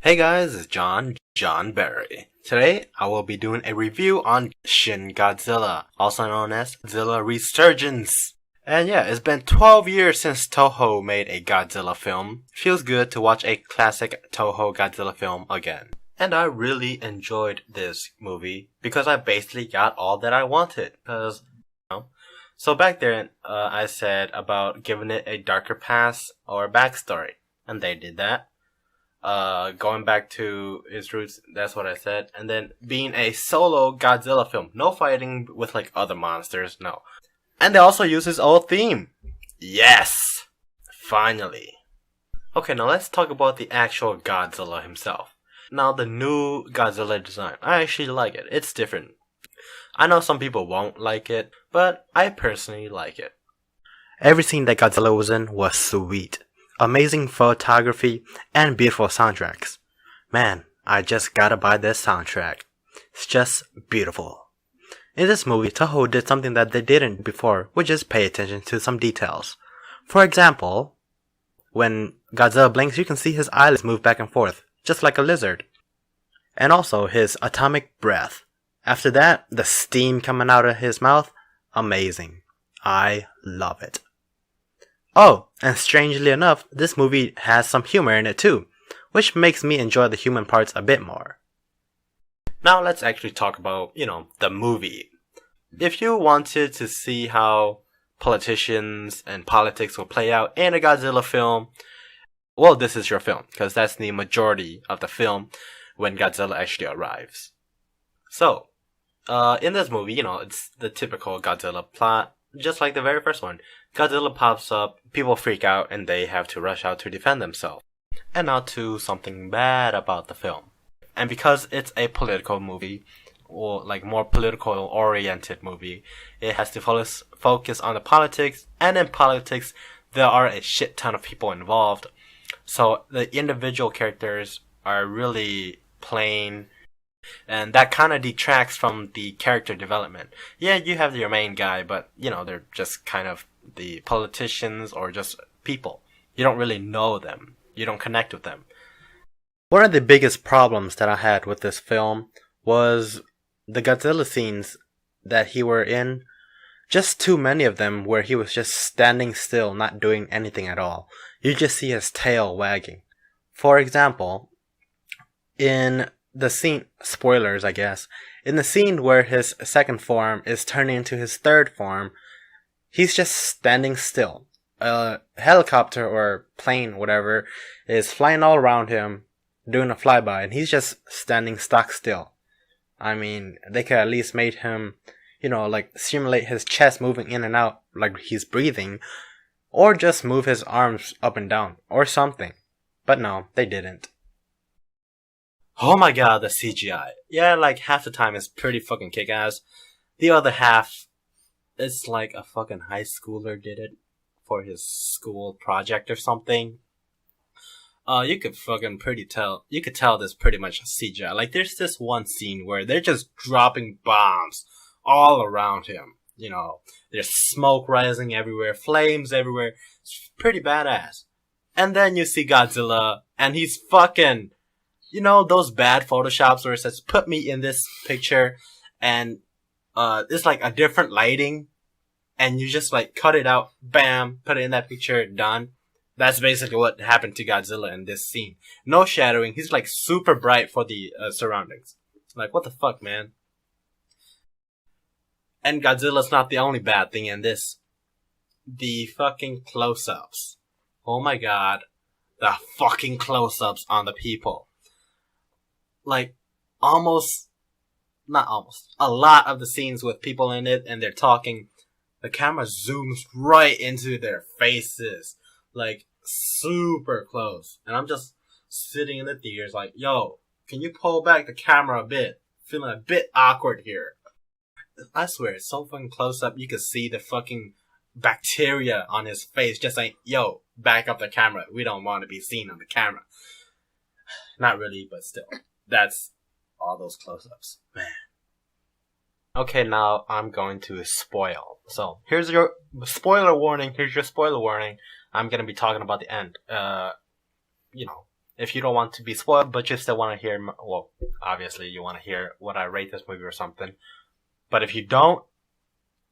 Hey guys, it's John Berry. Today, I will be doing a review on Shin Godzilla, also known as Godzilla Resurgence. And yeah, it's been 12 years since Toho made a Godzilla film. Feels good to watch a classic Toho Godzilla film again. And I really enjoyed this movie because I basically got all that I wanted. So back then, I said about giving it a darker past or backstory, and they did that. Going back to its roots, that's what I said. And then being a solo Godzilla film. No fighting with like other monsters, no. And they also use his old theme. Yes! Finally. Okay, now let's talk about the actual Godzilla himself. Now the new Godzilla design, I actually like it. It's different. I know some people won't like it, but I personally like it. Every scene that Godzilla was in was sweet. Amazing photography and beautiful soundtracks. Man, I just gotta buy this soundtrack. It's just beautiful. In this movie, Toho did something that they didn't before, which is pay attention to some details. For example, when Godzilla blinks, you can see his eyelids move back and forth, just like a lizard. And also his atomic breath. After that, the steam coming out of his mouth, amazing. I love it. Oh, and strangely enough, this movie has some humor in it too, which makes me enjoy the human parts a bit more. Now let's actually talk about, the movie. If you wanted to see how politicians and politics will play out in a Godzilla film, well, this is your film, because that's the majority of the film when Godzilla actually arrives. So, in this movie, it's the typical Godzilla plot, just like the very first one. Godzilla pops up, people freak out, and they have to rush out to defend themselves. And now to something bad about the film. And because it's a political movie, or like more political oriented movie, it has to focus on the politics, and in politics, there are a shit ton of people involved. So the individual characters are really plain, and that kind of detracts from the character development. Yeah, you have your main guy, but, they're just kind of the politicians or just people. You don't really know them. You don't connect with them. One of the biggest problems that I had with this film was the Godzilla scenes that he were in. Just too many of them where he was just standing still, not doing anything at all. You just see his tail wagging. For example, in the scene, spoilers I guess, in the scene where his second form is turning into his third form, he's just standing still. A helicopter or plane, whatever, is flying all around him, doing a flyby, and he's just standing stock still. I mean, they could at least made him, simulate his chest moving in and out like he's breathing, or just move his arms up and down, or something. But no, they didn't. Oh my god, the CGI. Yeah, like half the time it's pretty fucking kick-ass. The other half, it's like a fucking high schooler did it for his school project or something. You could tell this pretty much CGI. Like there's this one scene where they're just dropping bombs all around him. There's smoke rising everywhere, flames everywhere. It's pretty badass. And then you see Godzilla, and he's fucking, those bad photoshops where it says, put me in this picture, and it's like a different lighting, and you just like cut it out, bam, put it in that picture, done. That's basically what happened to Godzilla in this scene. No shadowing, he's like super bright for the surroundings. Like, what the fuck, man? And Godzilla's not the only bad thing in this. The fucking close-ups. Oh my god. The fucking close-ups on the people. Like, a lot of the scenes with people in it and they're talking, the camera zooms right into their faces. Like, super close. And I'm just sitting in the theaters like, yo, can you pull back the camera a bit? Feeling a bit awkward here. I swear, it's so fucking close up, you can see the fucking bacteria on his face. Just like, yo, back up the camera. We don't want to be seen on the camera. Not really, but still. That's all those close-ups. Man. Okay, now I'm going to spoil. So, here's your spoiler warning. I'm going to be talking about the end. if you don't want to be spoiled, but you still want to hear, well, obviously you want to hear what I rate this movie or something. But if you don't,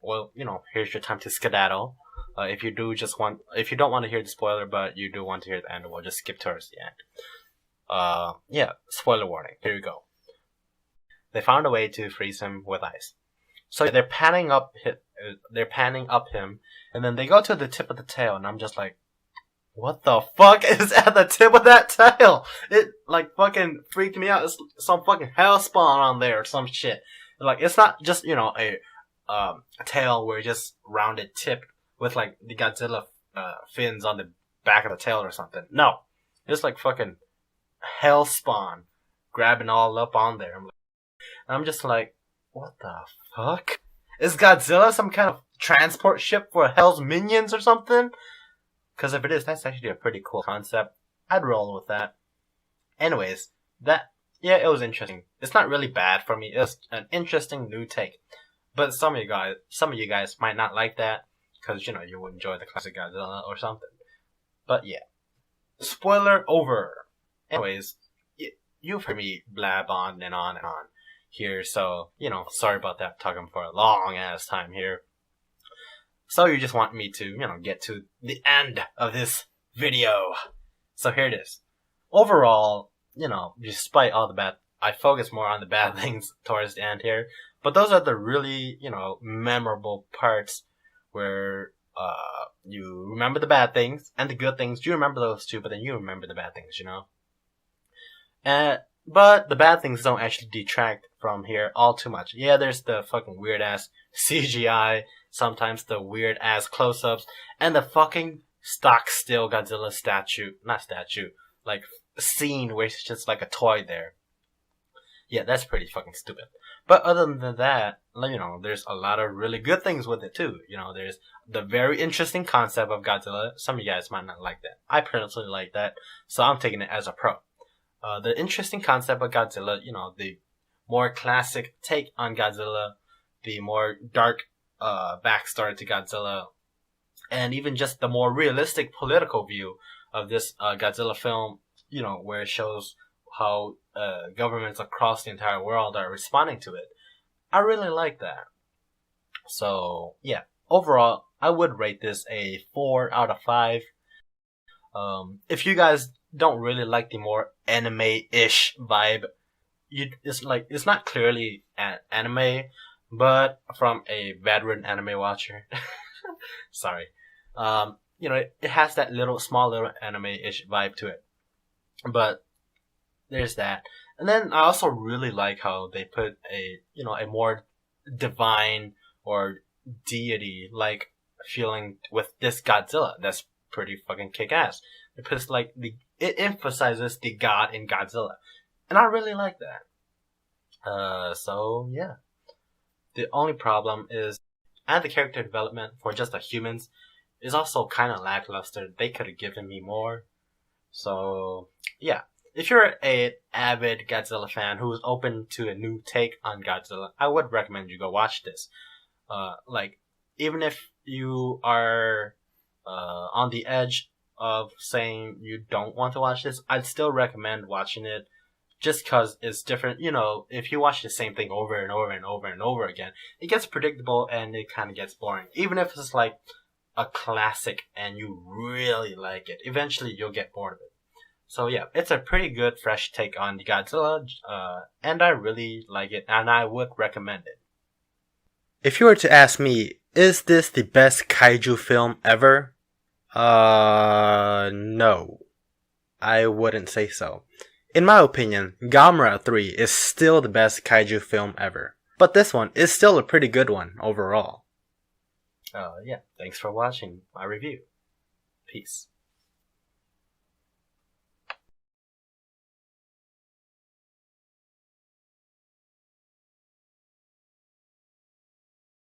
well, here's your time to skedaddle. If you don't want to hear the spoiler, but you do want to hear the end, we'll just skip towards the end. Yeah, spoiler warning. Here we go. They found a way to freeze him with ice. So they're panning up him, and then they go to the tip of the tail, and I'm just like, what the fuck is at the tip of that tail? It like fucking freaked me out. It's some fucking hell spawn on there or some shit. Like, it's not just, a tail where it's just rounded tip with like the Godzilla fins on the back of the tail or something. No, it's like fucking hell spawn grabbing all up on there. I'm just like, what the fuck? Is Godzilla some kind of transport ship for Hell's minions or something? Because if it is, that's actually a pretty cool concept. I'd roll with that. Anyways, it was interesting. It's not really bad for me. It's an interesting new take. But some of you guys might not like that because you would enjoy the classic Godzilla or something. But yeah, spoiler over. Anyways, you've heard me blab on and on and on here, so sorry about that. Talking for a long ass time here. So you just want me to get to the end of this video. So here it is. Overall, despite all the bad, I focus more on the bad things towards the end here. But those are the really, memorable parts where you remember the bad things and the good things. You remember those too, but then you remember the bad things, But the bad things don't actually detract from here all too much. Yeah, there's the fucking weird ass CGI, sometimes the weird ass close-ups, and the fucking stock still Godzilla scene where it's just like a toy there. Yeah, that's pretty fucking stupid. But other than that, there's a lot of really good things with it too. There's the very interesting concept of Godzilla. Some of you guys might not like that. I personally like that, so I'm taking it as a pro. The interesting concept of Godzilla, the more classic take on Godzilla, the more dark backstory to Godzilla, and even just the more realistic political view of this Godzilla film, where it shows how governments across the entire world are responding to it. I really like that. So, yeah, overall, I would rate this a 4 out of 5. If you guys don't really like the more anime-ish vibe, it's not clearly anime, but from a veteran anime watcher, sorry, it has that small little anime-ish vibe to it. But there's that. And then I also really like how they put a more divine or deity-like feeling with this Godzilla. That's pretty fucking kick-ass. It emphasizes the god in Godzilla. And I really like that. So yeah. The only problem is, and the character development for just the humans is also kind of lackluster. They could have given me more. So yeah. If you're an avid Godzilla fan who's open to a new take on Godzilla, I would recommend you go watch this. Even if you are on the edge of saying you don't want to watch this, I'd still recommend watching it just because it's different. If you watch the same thing over and over and over and over again, it gets predictable and it kind of gets boring. Even if it's like a classic and you really like it, eventually you'll get bored of it. So yeah, it's a pretty good fresh take on the Godzilla, and I really like it, and I would recommend it. If you were to ask me, is this the best kaiju film ever? No. I wouldn't say so. In my opinion, Gamera 3 is still the best kaiju film ever. But this one is still a pretty good one overall. Yeah, thanks for watching my review. Peace.